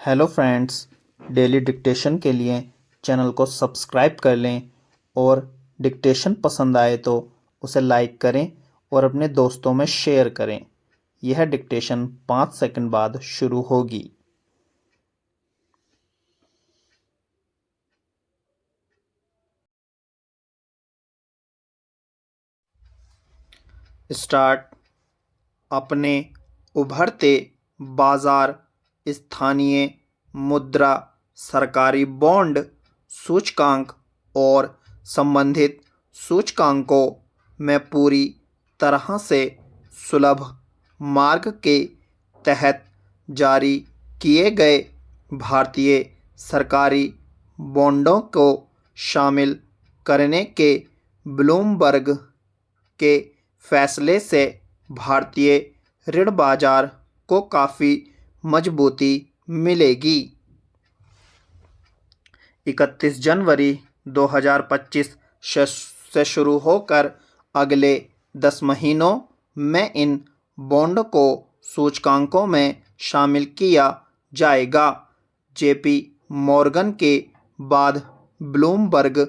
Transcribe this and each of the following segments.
Hello friends, daily dictation के लिए channel को सब्सक्राइब कर लें और डिक्टेशन पसंद आए तो उसे लाइक करें और अपने दोस्तों में शेयर करें। यह डिक्टेशन 5 सेकंड बाद शुरू होगी। स्टार्ट। अपने उभरते बाजार स्थानीय मुद्रा सरकारी बॉन्ड सूचकांक और संबंधित सूचकांकों में पूरी तरह से सुलभ मार्ग के तहत जारी किए गए भारतीय सरकारी बॉन्डों को शामिल करने के ब्लूमबर्ग के फैसले से भारतीय ऋण बाजार को काफ़ी मजबूती मिलेगी। 31 जनवरी 2025 से शुरू होकर अगले 10 महीनों में इन बॉन्ड को सूचकांकों में शामिल किया जाएगा। जेपी मॉर्गन के बाद ब्लूमबर्ग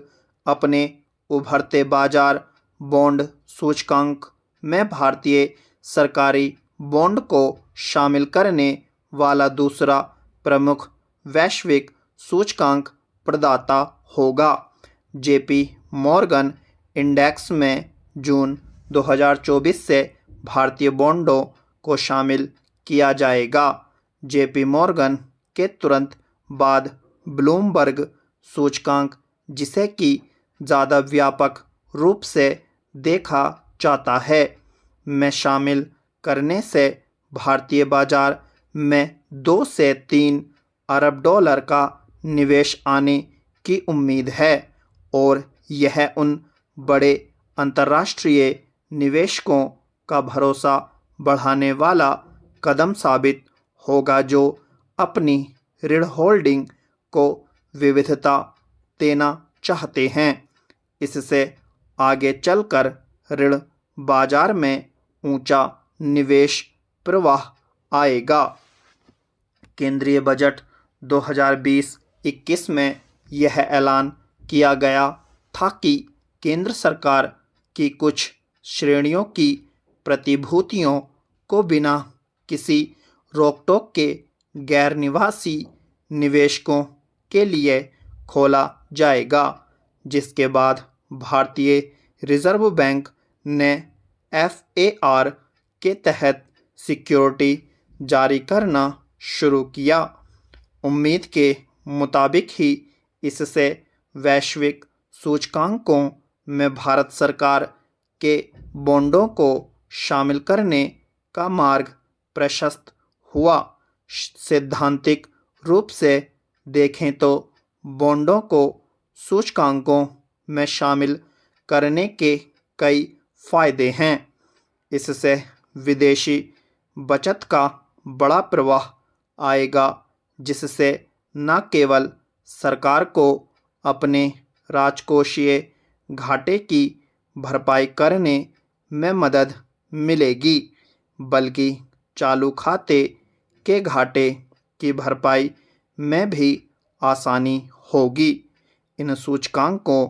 अपने उभरते बाजार बॉन्ड सूचकांक में भारतीय सरकारी बॉन्ड को शामिल करने वाला दूसरा प्रमुख वैश्विक सूचकांक प्रदाता होगा। जेपी मॉर्गन इंडेक्स में जून 2024 से भारतीय बॉन्डों को शामिल किया जाएगा। जेपी मॉर्गन के तुरंत बाद ब्लूमबर्ग सूचकांक, जिसे कि ज़्यादा व्यापक रूप से देखा जाता है, में शामिल करने से भारतीय बाजार में 2 से 3 अरब डॉलर का निवेश आने की उम्मीद है और यह उन बड़े अंतर्राष्ट्रीय निवेशकों का भरोसा बढ़ाने वाला कदम साबित होगा जो अपनी ऋण होल्डिंग को विविधता देना चाहते हैं। इससे आगे चलकर ऋण बाजार में ऊंचा निवेश प्रवाह आएगा। केंद्रीय बजट 2020-21 में यह ऐलान किया गया था कि केंद्र सरकार की कुछ श्रेणियों की प्रतिभूतियों को बिना किसी रोक-टोक के गैर निवासी निवेशकों के लिए खोला जाएगा, जिसके बाद भारतीय रिजर्व बैंक ने एफएआर के तहत सिक्योरिटी जारी करना शुरू किया। उम्मीद के मुताबिक ही इससे वैश्विक सूचकांकों में भारत सरकार के बॉन्डों को शामिल करने का मार्ग प्रशस्त हुआ। सैद्धांतिक रूप से देखें तो बॉन्डों को सूचकांकों में शामिल करने के कई फायदे हैं। इससे विदेशी बचत का बड़ा प्रवाह आएगा, जिससे न केवल सरकार को अपने राजकोषीय घाटे की भरपाई करने में मदद मिलेगी, बल्कि चालू खाते के घाटे की भरपाई में भी आसानी होगी। इन सूचकांकों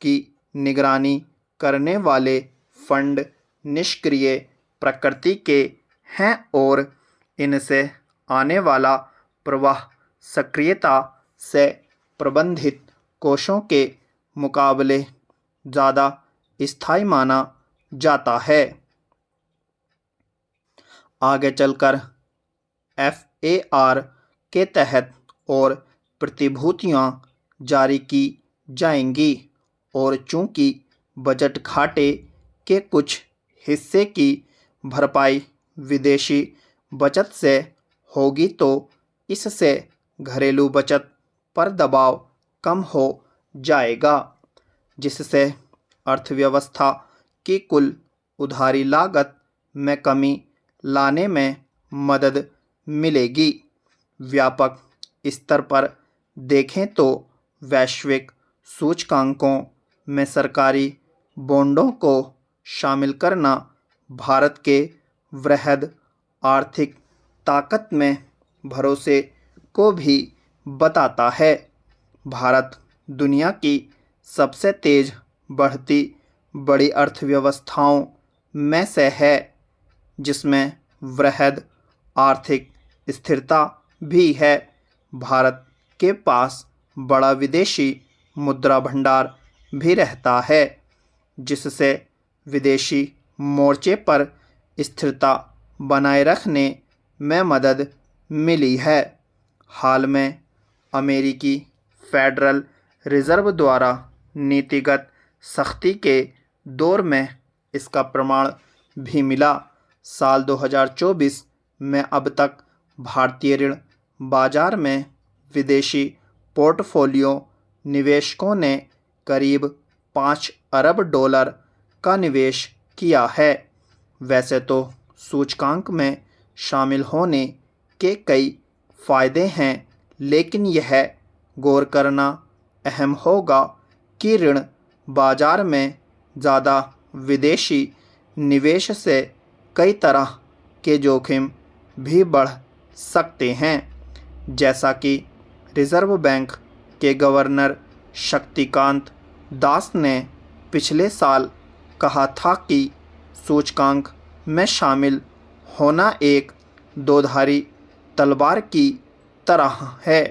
की निगरानी करने वाले फंड निष्क्रिय प्रकृति के हैं और इनसे आने वाला प्रवाह सक्रियता से प्रबंधित कोषों के मुकाबले ज़्यादा स्थायी माना जाता है। आगे चलकर एफएआर के तहत और प्रतिभूतियां जारी की जाएंगी और चूंकि बजट घाटे के कुछ हिस्से की भरपाई विदेशी बचत से होगी, तो इससे घरेलू बचत पर दबाव कम हो जाएगा, जिससे अर्थव्यवस्था की कुल उधारी लागत में कमी लाने में मदद मिलेगी। व्यापक स्तर पर देखें तो वैश्विक सूचकांकों में सरकारी बॉन्डों को शामिल करना भारत के वृहद आर्थिक ताकत में भरोसे को भी बताता है। भारत दुनिया की सबसे तेज बढ़ती बड़ी अर्थव्यवस्थाओं में से है, जिसमें वृहद आर्थिक स्थिरता भी है। भारत के पास बड़ा विदेशी मुद्रा भंडार भी रहता है, जिससे विदेशी मोर्चे पर स्थिरता बनाए रखने में मदद मिली है। हाल में अमेरिकी फेडरल रिजर्व द्वारा नीतिगत सख्ती के दौर में इसका प्रमाण भी मिला। साल 2024 में अब तक भारतीय ऋण बाजार में विदेशी पोर्टफोलियो निवेशकों ने करीब $5 अरब का निवेश किया है। वैसे तो सूचकांक में शामिल होने के कई फायदे हैं, लेकिन यह गौर करना अहम होगा कि ऋण बाजार में ज़्यादा विदेशी निवेश से कई तरह के जोखिम भी बढ़ सकते हैं। जैसा कि रिजर्व बैंक के गवर्नर शक्तिकांत दास ने पिछले साल कहा था कि सूचकांक में शामिल होना एक दोधारी तलवार की तरह है।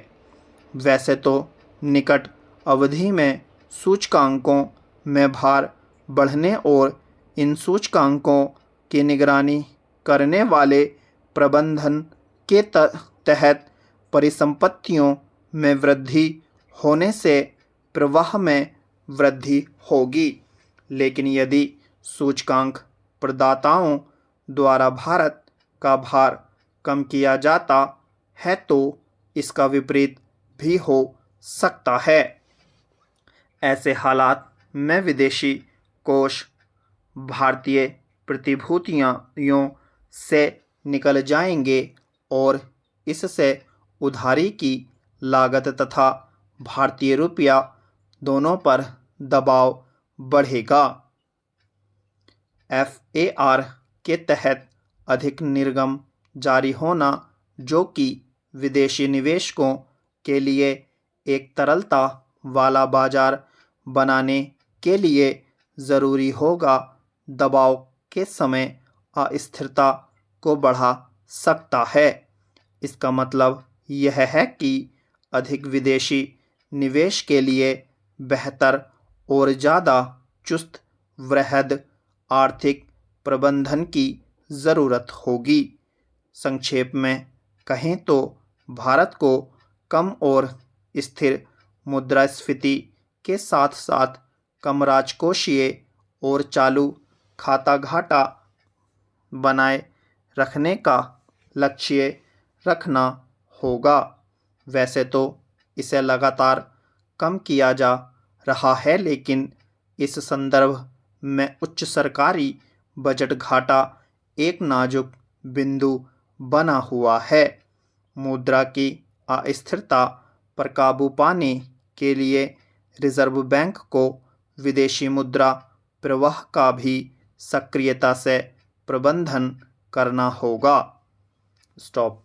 वैसे तो निकट अवधि में सूचकांकों में भार बढ़ने और इन सूचकांकों की निगरानी करने वाले प्रबंधन के तहत परिसंपत्तियों में वृद्धि होने से प्रवाह में वृद्धि होगी। लेकिन यदि सूचकांक प्रदाताओं द्वारा भारत का भार कम किया जाता है तो इसका विपरीत भी हो सकता है। ऐसे हालात में विदेशी कोष भारतीय प्रतिभूतियों से निकल जाएंगे और इससे उधारी की लागत तथा भारतीय रुपया दोनों पर दबाव बढ़ेगा। FAR के तहत अधिक निर्गम जारी होना, जो कि विदेशी निवेशकों के लिए एक तरलता वाला बाजार बनाने के लिए ज़रूरी होगा, दबाव के समय अस्थिरता को बढ़ा सकता है। इसका मतलब यह है कि अधिक विदेशी निवेश के लिए बेहतर और ज़्यादा चुस्त वृहद आर्थिक प्रबंधन की ज़रूरत होगी। संक्षेप में कहें तो भारत को कम और स्थिर मुद्रास्फीति के साथ साथ कम राजकोषीय और चालू खाता घाटा बनाए रखने का लक्ष्य रखना होगा। वैसे तो इसे लगातार कम किया जा रहा है, लेकिन इस संदर्भ में उच्च सरकारी बजट घाटा एक नाजुक बिंदु बना हुआ है। मुद्रा की अस्थिरता पर काबू पाने के लिए रिजर्व बैंक को विदेशी मुद्रा प्रवाह का भी सक्रियता से प्रबंधन करना होगा। स्टॉप।